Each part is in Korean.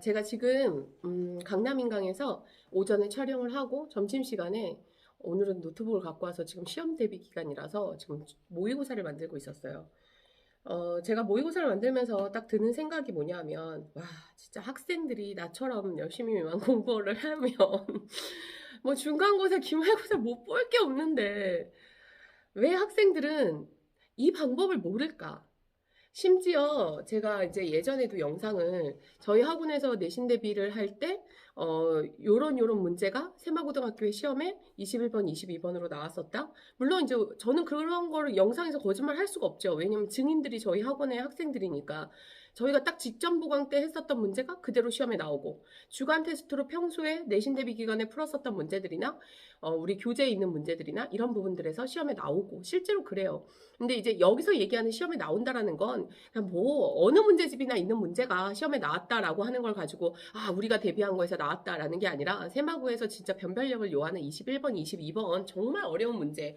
제가 지금 강남인강에서 오전에 촬영을 하고 점심시간에 오늘은 노트북을 갖고 와서 지금 시험 대비 기간이라서 지금 모의고사를 만들고 있었어요. 제가 모의고사를 만들면서 딱 드는 생각이 뭐냐면, 와, 진짜 학생들이 나처럼 열심히만 공부를 하면, 뭐 중간고사, 기말고사 못 볼 게 없는데, 왜 학생들은 이 방법을 모를까? 심지어 제가 이제 예전에도 영상을 저희 학원에서 내신 대비를 할 때, 요런 문제가 세마고등학교의 시험에 21번, 22번으로 나왔었다. 물론 이제 저는 그런 거를 영상에서 거짓말 할 수가 없죠. 왜냐면 증인들이 저희 학원의 학생들이니까. 저희가 딱 직전 보강 때 했었던 문제가 그대로 시험에 나오고, 주간 테스트로 평소에 내신 대비 기간에 풀었었던 문제들이나, 우리 교재에 있는 문제들이나 이런 부분들에서 시험에 나오고, 실제로 그래요. 근데 이제 여기서 얘기하는 시험에 나온다라는 건 그냥 뭐 어느 문제집이나 있는 문제가 시험에 나왔다라고 하는 걸 가지고 우리가 대비한 거에서 나왔다라는 게 아니라 세마고에서 진짜 변별력을 요하는 21번, 22번 정말 어려운 문제,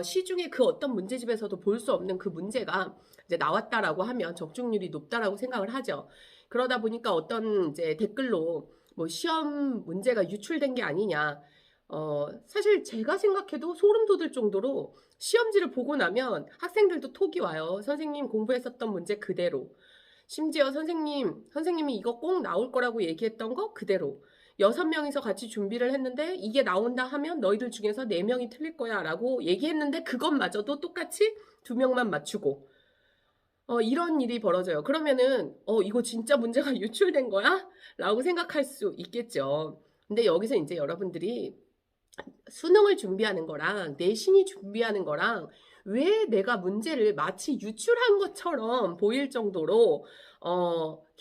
시중에 그 어떤 문제집에서도 볼 수 없는 그 문제가 이제 나왔다라고 하면 적중률이 높다라고 생각을 하죠. 그러다 보니까 어떤 이제 댓글로 뭐 시험 문제가 유출된 게 아니냐. 사실 제가 생각해도 소름 돋을 정도로 시험지를 보고 나면 학생들도 톡이 와요. 선생님 공부했었던 문제 그대로. 심지어 선생님이 이거 꼭 나올 거라고 얘기했던 거 그대로. 6명이서 같이 준비를 했는데 이게 나온다 하면 너희들 중에서 4명이 틀릴 거야 라고 얘기했는데 그것마저도 똑같이 2명만 맞추고. 이런 일이 벌어져요. 그러면은, 이거 진짜 문제가 유출된 거야? 라고 생각할 수 있겠죠. 근데 여기서 이제 여러분들이 수능을 준비하는 거랑 내신이 준비하는 거랑 왜 내가 문제를 마치 유출한 것처럼 보일 정도로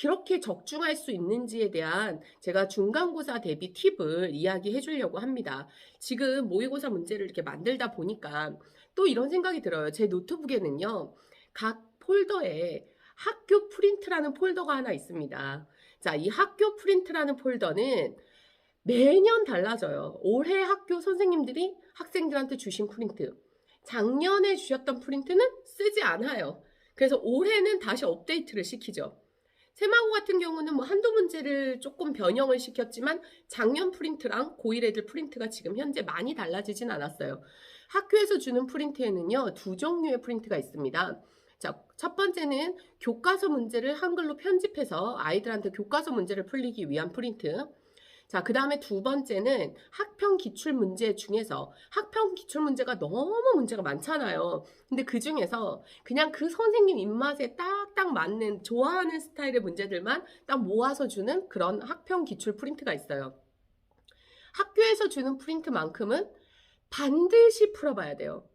그렇게 적중할 수 있는지에 대한 제가 중간고사 대비 팁을 이야기해 주려고 합니다. 지금 모의고사 문제를 이렇게 만들다 보니까 또 이런 생각이 들어요. 제 노트북에는요, 각 폴더에 학교 프린트라는 폴더가 하나 있습니다. 자, 이 학교 프린트라는 폴더는 매년 달라져요. 올해 학교 선생님들이 학생들한테 주신 프린트, 작년에 주셨던 프린트는 쓰지 않아요. 그래서 올해는 다시 업데이트를 시키죠. 세마고 같은 경우는 뭐 한두 문제를 조금 변형을 시켰지만 작년 프린트랑 고1 애들 프린트가 지금 현재 많이 달라지진 않았어요. 학교에서 주는 프린트에는요, 두 종류의 프린트가 있습니다. 자, 첫 번째는 교과서 문제를 한글로 편집해서 아이들한테 교과서 문제를 풀리기 위한 프린트. 자, 그 다음에 두 번째는 학평 기출 문제 중에서 학평 기출 문제가 너무 문제가 많잖아요. 근데 그 중에서 그냥 그 선생님 입맛에 딱딱 맞는 좋아하는 스타일의 문제들만 딱 모아서 주는 그런 학평 기출 프린트가 있어요. 학교에서 주는 프린트만큼은 반드시 풀어봐야 돼요.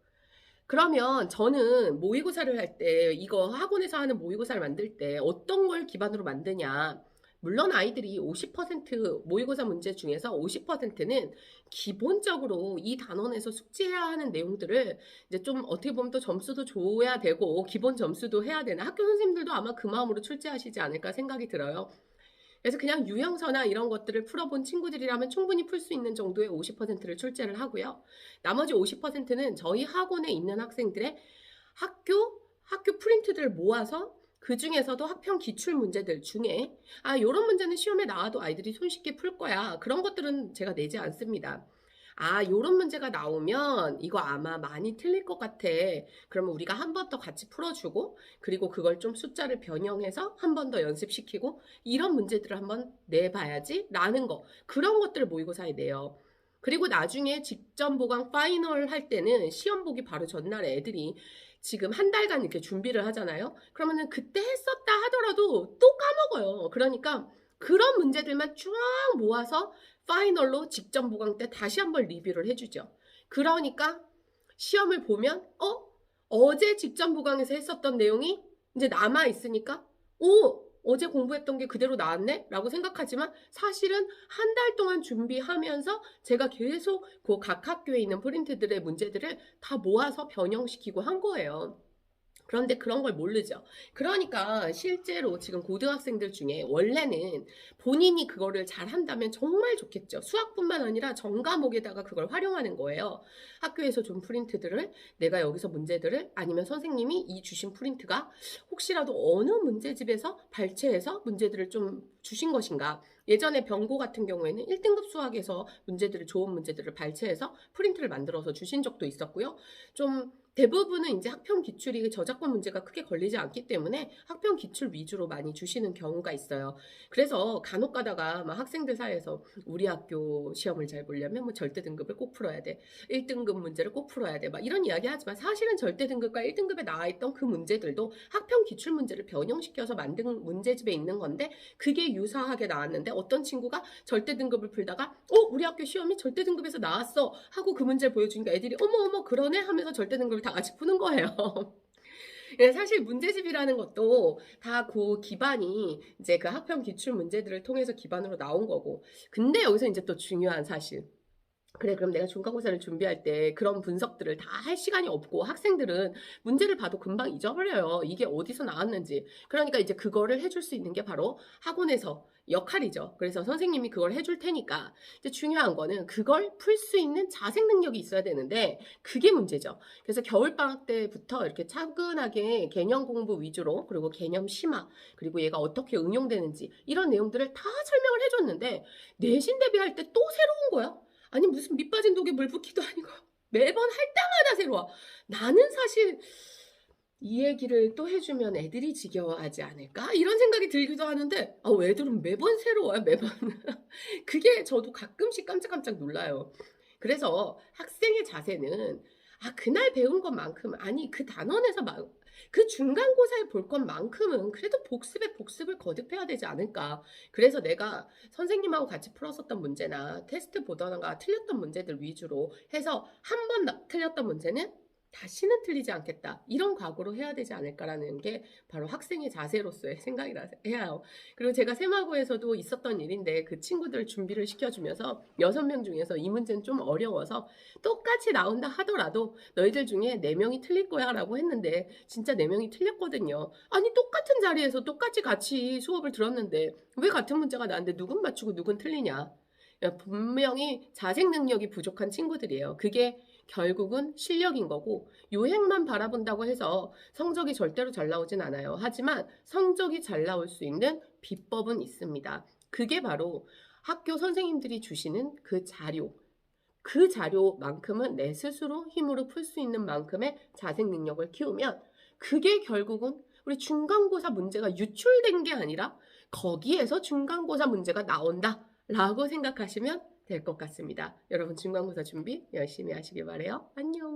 그러면 저는 모의고사를 할 때, 이거 학원에서 하는 모의고사를 만들 때 어떤 걸 기반으로 만드냐. 물론 아이들이 50% 모의고사 문제 중에서 50%는 기본적으로 이 단원에서 숙지해야 하는 내용들을 이제 좀 어떻게 보면 또 점수도 줘야 되고 기본 점수도 해야 되는 학교 선생님들도 아마 그 마음으로 출제하시지 않을까 생각이 들어요. 그래서 그냥 유형서나 이런 것들을 풀어본 친구들이라면 충분히 풀 수 있는 정도의 50%를 출제를 하고요. 나머지 50%는 저희 학원에 있는 학생들의 학교 프린트들을 모아서 그 중에서도 학평 기출 문제들 중에 요런 문제는 시험에 나와도 아이들이 손쉽게 풀 거야. 그런 것들은 제가 내지 않습니다. 요런 문제가 나오면 이거 아마 많이 틀릴 것 같아. 그러면 우리가 한 번 더 같이 풀어주고, 그리고 그걸 좀 숫자를 변형해서 한 번 더 연습시키고, 이런 문제들을 한번 내봐야지 라는 거. 그런 것들을 모의고사에 내요. 그리고 나중에 직전 보강 파이널 할 때는 시험 보기 바로 전날에 애들이 지금 한 달간 이렇게 준비를 하잖아요. 그러면은 그때 했었다 하더라도 또 까먹어요. 그러니까 그런 문제들만 쭉 모아서 파이널로 직전 보강 때 다시 한번 리뷰를 해주죠. 그러니까 시험을 보면 어제 직전 보강에서 했었던 내용이 이제 남아 있으니까 어제 공부했던 게 그대로 나왔네? 라고 생각하지만 사실은 한 달 동안 준비하면서 제가 계속 그 각 학교에 있는 프린트들의 문제들을 다 모아서 변형시키고 한 거예요. 그런데 그런 걸 모르죠. 그러니까 실제로 지금 고등학생들 중에 원래는 본인이 그거를 잘한다면 정말 좋겠죠. 수학뿐만 아니라 전 과목에다가 그걸 활용하는 거예요. 학교에서 준 프린트들을 내가 여기서 문제들을 아니면 선생님이 이 주신 프린트가 혹시라도 어느 문제집에서 발췌해서 문제들을 좀 주신 것인가. 예전에 병고 같은 경우에는 1등급 수학에서 문제들을 좋은 문제들을 발췌해서 프린트를 만들어서 주신 적도 있었고요. 좀 대부분은 이제 학평 기출이 저작권 문제가 크게 걸리지 않기 때문에 학평 기출 위주로 많이 주시는 경우가 있어요. 그래서 간혹 가다가 막 학생들 사이에서 우리 학교 시험을 잘 보려면 뭐 절대 등급을 꼭 풀어야 돼. 1등급 문제를 꼭 풀어야 돼. 막 이런 이야기 하지만 사실은 절대 등급과 1등급에 나와 있던 그 문제들도 학평 기출 문제를 변형시켜서 만든 문제집에 있는 건데 그게 유사하게 나왔는데 어떤 친구가 절대 등급을 풀다가 우리 학교 시험이 절대 등급에서 나왔어 하고 그 문제를 보여주니까 애들이 어머 그러네 하면서 절대 등급을 다 같이 푸는 거예요. 예, 사실 문제집이라는 것도 다 그 기반이 이제 그 학평 기출 문제들을 통해서 기반으로 나온 거고. 근데 여기서 이제 또 중요한 사실. 그래, 그럼 내가 중간고사를 준비할 때 그런 분석들을 다 할 시간이 없고 학생들은 문제를 봐도 금방 잊어버려요. 이게 어디서 나왔는지. 그러니까 이제 그거를 해줄 수 있는 게 바로 학원에서 역할이죠. 그래서 선생님이 그걸 해줄 테니까 이제 중요한 거는 그걸 풀 수 있는 자생 능력이 있어야 되는데 그게 문제죠. 그래서 겨울방학 때부터 이렇게 차근하게 개념 공부 위주로 그리고 개념 심화 그리고 얘가 어떻게 응용되는지 이런 내용들을 다 설명을 해줬는데 내신 대비할 때 또 새로운 거야. 아니 무슨 밑 빠진 독에 물 붓기도 아니고 매번 할 때마다 새로워. 나는 사실 이 얘기를 또 해주면 애들이 지겨워하지 않을까? 이런 생각이 들기도 하는데 애들은 매번 새로워요. 매번. 그게 저도 가끔씩 깜짝깜짝 놀라요. 그래서 학생의 자세는 그날 배운 것만큼 아니 그 단원에서 그 중간고사에 볼 것만큼은 그래도 복습을 거듭해야 되지 않을까. 그래서 내가 선생님하고 같이 풀었었던 문제나 테스트 보다가 틀렸던 문제들 위주로 해서 한 번 틀렸던 문제는 다시는 틀리지 않겠다. 이런 각오로 해야 되지 않을까라는 게 바로 학생의 자세로서의 생각이라 해요. 그리고 제가 세마고에서도 있었던 일인데 그 친구들 준비를 시켜주면서 6명 중에서 이 문제는 좀 어려워서 똑같이 나온다 하더라도 너희들 중에 4명이 틀릴 거야 라고 했는데 진짜 4명이 틀렸거든요. 아니 똑같은 자리에서 똑같이 같이 수업을 들었는데 왜 같은 문제가 나왔는데 누군 맞추고 누군 틀리냐. 분명히 자생 능력이 부족한 친구들이에요. 그게 결국은 실력인 거고 요행만 바라본다고 해서 성적이 절대로 잘 나오진 않아요. 하지만 성적이 잘 나올 수 있는 비법은 있습니다. 그게 바로 학교 선생님들이 주시는 그 자료만큼은 내 스스로 힘으로 풀 수 있는 만큼의 자생 능력을 키우면 그게 결국은 우리 중간고사 문제가 유출된 게 아니라 거기에서 중간고사 문제가 나온다 라고 생각하시면 될 것 같습니다. 여러분 중간고사 준비 열심히 하시길 바래요. 안녕.